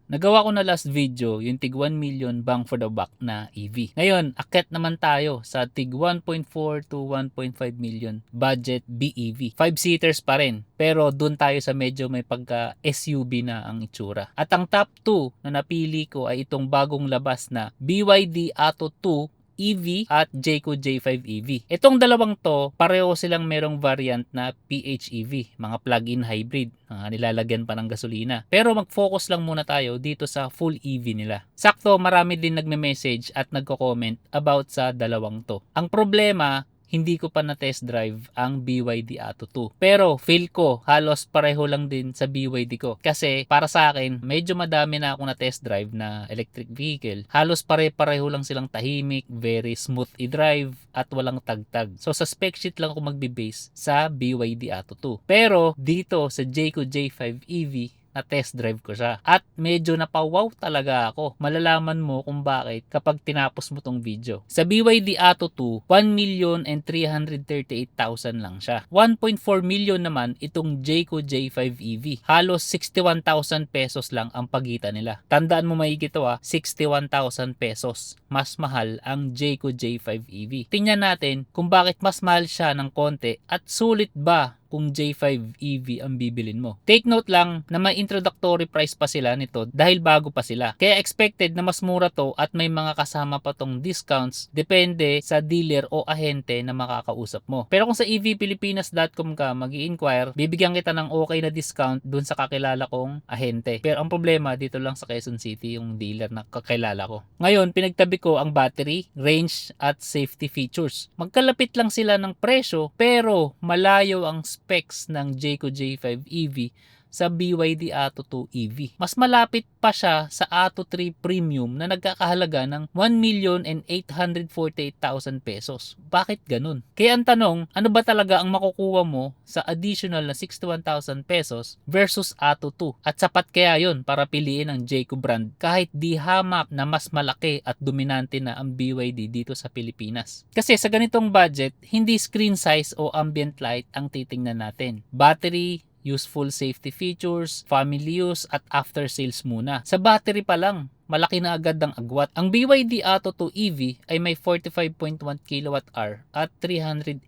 Nagawa ko na last video yung tig 1 million bang for the buck na EV. Ngayon, akyat naman tayo sa tig 1.4 to 1.5 million budget BEV. 5-seaters pa rin. Pero dun tayo sa medyo may pagka SUV na ang itsura. At ang top 2 na napili ko ay itong bagong labas na BYD Atto 2 EV at Jayco J5 EV. Itong dalawang to, pareho silang merong variant na PHEV, mga plug-in hybrid, nilalagyan pa ng gasolina. Pero mag-focus lang muna tayo dito sa full EV nila. Sakto, marami din nagme-message at nagko-comment about sa dalawang to. Ang problema, hindi ko pa na-test drive ang BYD Atto 2. Pero feel ko halos pareho lang din sa BYD ko. Kasi para sa akin, medyo madami na akong na-test drive na electric vehicle. Halos pare-pareho lang silang tahimik, very smooth i-drive, at walang tagtag. So sa spec sheet lang ako magbe-base sa BYD Atto 2. Pero dito sa Jayco J5 EV, na test drive ko siya. At medyo napawaw talaga ako. Malalaman mo kung bakit kapag tinapos mo tong video. Sa BYD Atto 2, 1,338,000 lang siya. 1.4 million naman itong Jayco J5 EV. Halos 61,000 pesos lang ang pagitan nila. Tandaan mo maigi ito 61,000 pesos. Mas mahal ang Jayco J5 EV. Tingnan natin kung bakit mas mahal siya ng konti at sulit ba kung J5 EV ang bibilin mo. Take note lang na may introductory price pa sila nito dahil bago pa sila. Kaya expected na mas mura to at may mga kasama pa tong discounts depende sa dealer o ahente na makakausap mo. Pero kung sa evpilipinas.com ka mag-i-inquire, bibigyan kita ng okay na discount dun sa kakilala kong ahente. Pero ang problema dito lang sa Quezon City yung dealer na kakilala ko. Ngayon, pinagtabi ko ang battery, range at safety features. Magkalapit lang sila ng presyo pero malayo ang specs ng Jayco J5 EV sa BYD Atto 2 EV. Mas malapit pa siya sa Atto 3 Premium na nagkakahalaga ng 1,848,000 pesos. Bakit ganun? Kaya ang tanong, ano ba talaga ang makukuha mo sa additional na 61,000 pesos versus Atto 2? At sapat kaya yon para piliin ang Jayco brand kahit di hamak na mas malaki at dominante na ang BYD dito sa Pilipinas? Kasi sa ganitong budget, hindi screen size o ambient light ang titingnan natin. Battery, useful safety features, family use at after sales muna. Sa battery pa lang, malaki na agad ang agwat. Ang BYD Atto 2 EV ay may 45.1 kWh at 380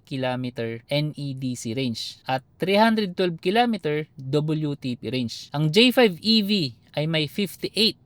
km NEDC range at 312 km WTP range. Ang J5 EV ay may 58.9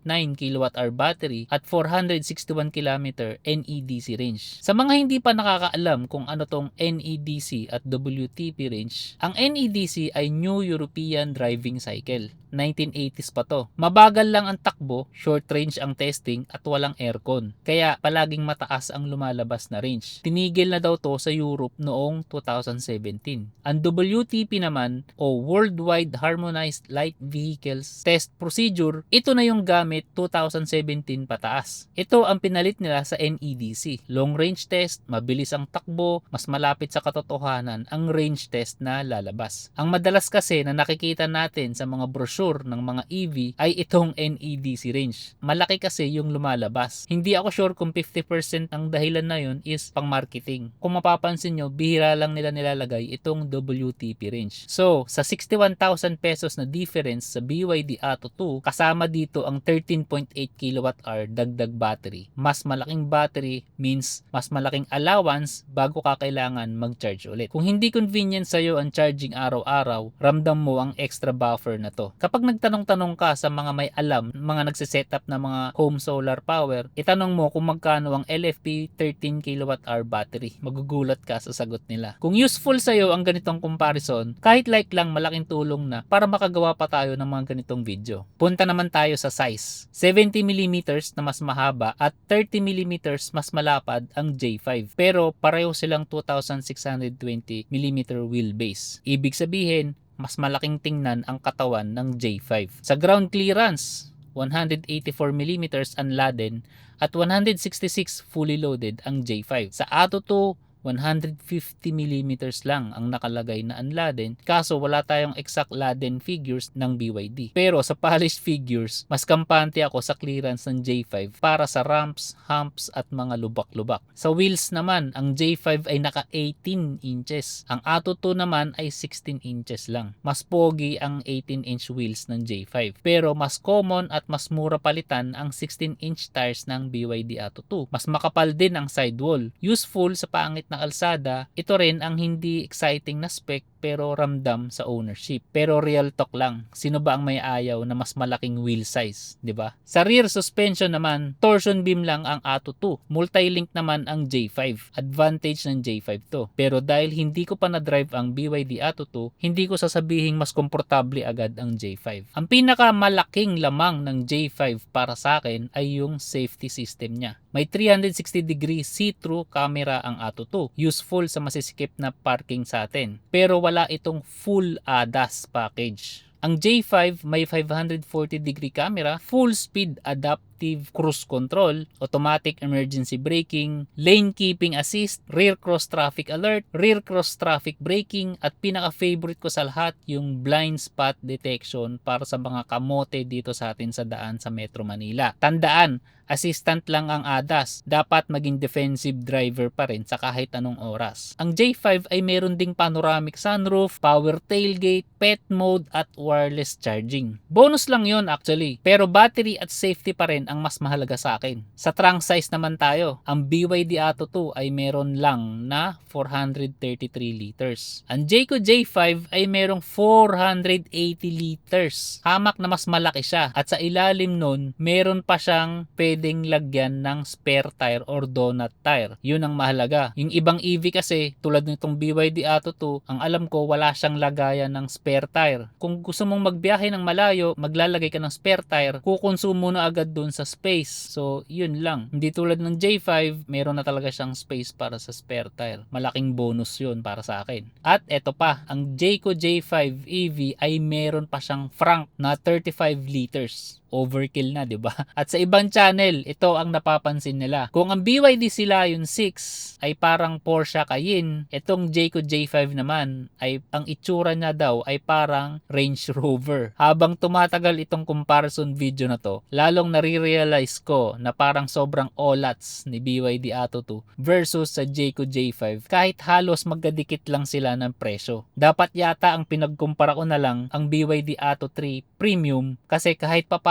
kWh battery at 461 km NEDC range. Sa mga hindi pa nakakaalam kung ano tong NEDC at WTP range, ang NEDC ay New European Driving Cycle. 1980s pa to. Mabagal lang ang takbo, short range ang testing at walang aircon. Kaya palaging mataas ang lumalabas na range. Tinigil na daw to sa Europe noong 2017. Ang WTP naman o Worldwide Harmonized Light Vehicles Test Procedure, ito na yung gamit 2017 pataas. Ito ang pinalit nila sa NEDC. Long range test, mabilis ang takbo, mas malapit sa katotohanan ang range test na lalabas. Ang madalas kasi na nakikita natin sa mga brochure ng mga EV ay itong NEDC range. Malaki kasi yung lumalabas. Hindi ako sure kung 50% ang dahilan na yun is pang marketing. Kung mapapansin nyo, bihira lang nila nilalagay itong WTP range. So, sa 61,000 pesos na difference sa BYD Atto 2, kasama dito ang 13.8 kWh dagdag battery. Mas malaking battery means mas malaking allowance bago ka kailangan mag-charge ulit. Kung hindi convenient sa'yo ang charging araw-araw, ramdam mo ang extra buffer na to. Kapag nagtanong-tanong ka sa mga may alam, mga nagsisetup na mga home solar power, itanong mo kung magkano ang LFP 13 kWh battery. Magugulat ka sa sagot nila. Kung useful sa'yo ang ganitong comparison, kahit like lang malaking tulong na para makagawa pa tayo ng mga ganitong video. Punta naman tayo sa size. 70mm na mas mahaba at 30mm mas malapad ang J5. Pero pareho silang 2,620mm wheelbase. Ibig sabihin, mas malaking tingnan ang katawan ng J5. Sa ground clearance, 184mm unladen at 166 fully loaded ang J5. Sa Atto 2, 150mm lang ang nakalagay na unladen, kaso wala tayong exact laden figures ng BYD. Pero sa polished figures, mas kampante ako sa clearance ng J5 para sa ramps, humps at mga lubak-lubak. Sa wheels naman, ang J5 ay naka 18 inches. Ang Atto 2 naman ay 16 inches lang. Mas pogi ang 18-inch wheels ng J5. Pero mas common at mas mura palitan ang 16-inch tires ng BYD Atto 2. Mas makapal din ang sidewall. Useful sa pangit na kalsada, ito rin ang hindi exciting na spec pero ramdam sa ownership. Pero real talk lang, sino ba ang may ayaw na mas malaking wheel size, 'di ba? Sa rear suspension naman, torsion beam lang ang Atto 2. Multi-link naman ang J5. Advantage ng J5 to. Pero dahil hindi ko pa na-drive ang BYD Atto 2, hindi ko sasabihing mas komportable agad ang J5. Ang pinakamalaking lamang ng J5 para sa akin ay yung safety system niya. May 360-degree see-through camera ang Atto 2. Useful sa masisikip na parking sa atin. Pero wala itong full ADAS package. Ang J5 may 540-degree camera, full speed adaptive cruise control, automatic emergency braking, lane keeping assist, rear cross traffic alert, rear cross traffic braking, at pinaka-favorite ko sa lahat yung blind spot detection para sa mga kamote dito sa atin sa daan sa Metro Manila. Tandaan, assistant lang ang ADAS. Dapat maging defensive driver pa rin sa kahit anong oras. Ang J5 ay meron ding panoramic sunroof, power tailgate, pet mode at wireless charging. Bonus lang yon actually. Pero battery at safety pa rin ang mas mahalaga sa akin. Sa trunk size naman tayo. Ang BYD Atto 2 ay meron lang na 433 liters. Ang Jayco J5 ay merong 480 liters. Hamak na mas malaki siya. At sa ilalim nun, meron pa siyang pwedeng lagyan ng spare tire or donut tire. Yun ang mahalaga. Yung ibang EV kasi, tulad nitong BYD Atto 2, ang alam ko wala siyang lagayan ng spare tire. Kung gusto mong magbiyahe ng malayo, maglalagay ka ng spare tire, kukonsumo na agad dun sa space. So, yun lang. Hindi tulad ng J5, meron na talaga siyang space para sa spare tire. Malaking bonus yun para sa akin. At eto pa, ang Jayco J5 EV ay meron pa siyang frunk na 35 liters. Overkill na, 'di ba? At sa ibang channel, ito ang napapansin nila. Kung ang BYD sila yung 6 ay parang Porsche Cayenne, itong Jayco J5 naman ay ang itsura niya daw ay parang Range Rover. Habang tumatagal itong comparison video na to, lalong nare-realize ko na parang sobrang olats ni BYD Atto 2 versus sa Jayco J5 kahit halos magkadikit lang sila ng presyo. Dapat yata ang pinagkumpara ko na lang ang BYD Atto 3 Premium kasi kahit pa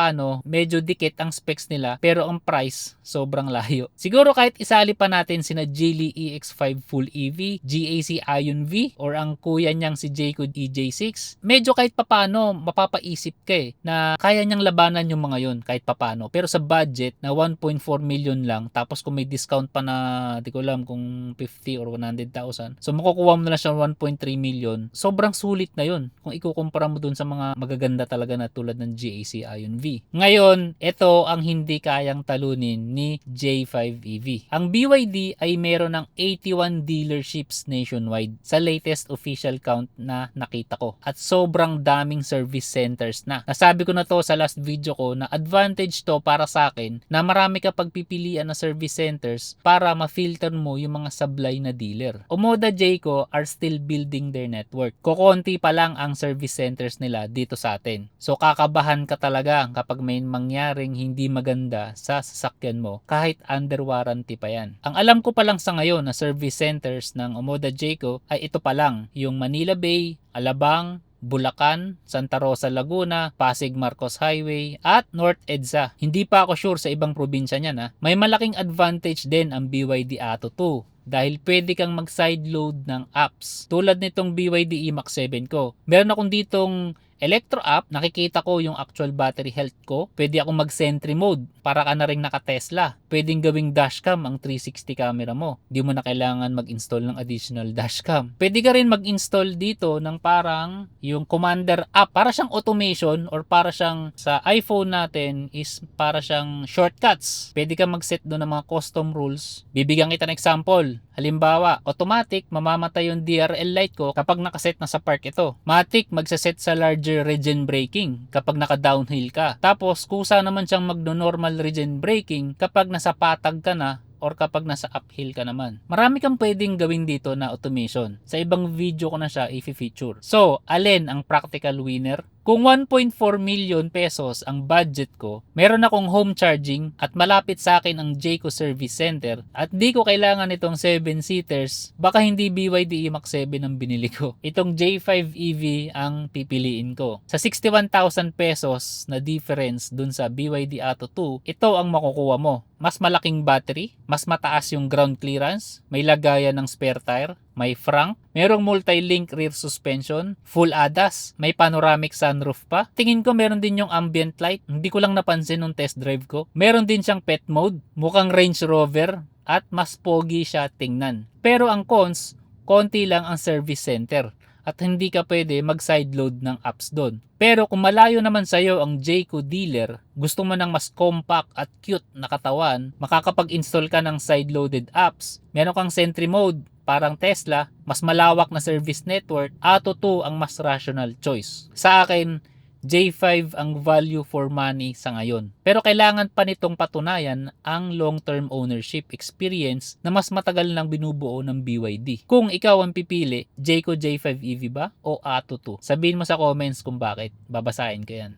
medyo dikit ang specs nila pero ang price sobrang layo. Siguro kahit isali pa natin sina Geely EX5 Full EV, GAC Ion V or ang kuya niyang si Jayco EJ6, medyo kahit papano mapapaisip ka na kaya niyang labanan yung mga yon kahit papano. Pero sa budget na 1.4 million lang tapos kung may discount pa na di ko alam kung 50 or 100,000, so makukuha mo na siya 1.3 million. Sobrang sulit na yun kung ikukumpara mo dun sa mga magaganda talaga na tulad ng GAC Ion V. Ngayon, ito ang hindi kayang talunin ni J5 EV. Ang BYD ay meron ng 81 dealerships nationwide sa latest official count na nakita ko. At sobrang daming service centers na. Nasabi ko na to sa last video ko na advantage to para sa akin na marami ka pagpipilian na service centers para ma-filter mo yung mga sablay na dealer. Omoda Jayco are still building their network. Kokonti pa lang ang service centers nila dito sa atin. So kakabahan ka talaga kapag may mangyaring hindi maganda sa sasakyan mo kahit under warranty pa yan. Ang alam ko pa lang sa ngayon na service centers ng Omoda Jayco ay ito pa lang, yung Manila Bay, Alabang, Bulacan, Santa Rosa, Laguna, Pasig Marcos Highway, at North EDSA. Hindi pa ako sure sa ibang probinsya niyan. May malaking advantage din ang BYD Atto 2 dahil pwede kang mag-side load ng apps tulad nitong BYD E-Max 7 ko. Meron akong ditong Electro app, nakikita ko yung actual battery health ko. Pwede akong mag-sentry mode para ka na rin naka-Tesla. Pwedeng gawing dashcam ang 360 camera mo. Di mo na kailangan mag-install ng additional dashcam. Pwede ka rin mag-install dito ng parang yung Commander app. Para siyang automation or para siyang sa iPhone natin is para siyang shortcuts. Pwede ka mag-set doon ng mga custom rules. Bibigyan kita ng example. Halimbawa, automatic mamamatay yung DRL light ko kapag nakaset na sa park ito. Matic magsaset sa larger regen braking kapag naka-downhill ka. Tapos kusa naman siyang magno-normal regen braking kapag nasa patag ka na or kapag nasa uphill ka naman. Marami kang pwedeng gawin dito na automation. Sa ibang video ko na siya i-feature. So, alin ang practical winner? Kung 1.4 million pesos ang budget ko, meron akong home charging at malapit sa akin ang Jayco Service Center at di ko kailangan itong 7-seaters, baka hindi BYD Max 7 ang binili ko. Itong J5 EV ang pipiliin ko. Sa 61,000 pesos na difference dun sa BYD Atto 2, ito ang makukuha mo. Mas malaking battery, mas mataas yung ground clearance, may lagayan ng spare tire, may frunk, merong multi-link rear suspension, full ADAS, may panoramic sunroof pa. Tingin ko meron din yung ambient light, hindi ko lang napansin nung test drive ko. Meron din siyang pet mode, mukhang Range Rover, at mas pogi siya tingnan. Pero ang cons, konti lang ang service center at hindi ka pwede mag-sideload ng apps doon. Pero kung malayo naman sa'yo ang Jayco dealer, gusto mo ng mas compact at cute na katawan, makakapag-install ka ng side-loaded apps, meron kang Sentry mode, parang Tesla, mas malawak na service network, Atto 2 ang mas rational choice. Sa akin, J5 ang value for money sa ngayon. Pero kailangan pa nitong patunayan ang long-term ownership experience na mas matagal nang binubuo ng BYD. Kung ikaw ang pipili, Jayco J5 EV ba o Atto 2? Sabihin mo sa comments kung bakit. Babasahin ko yan.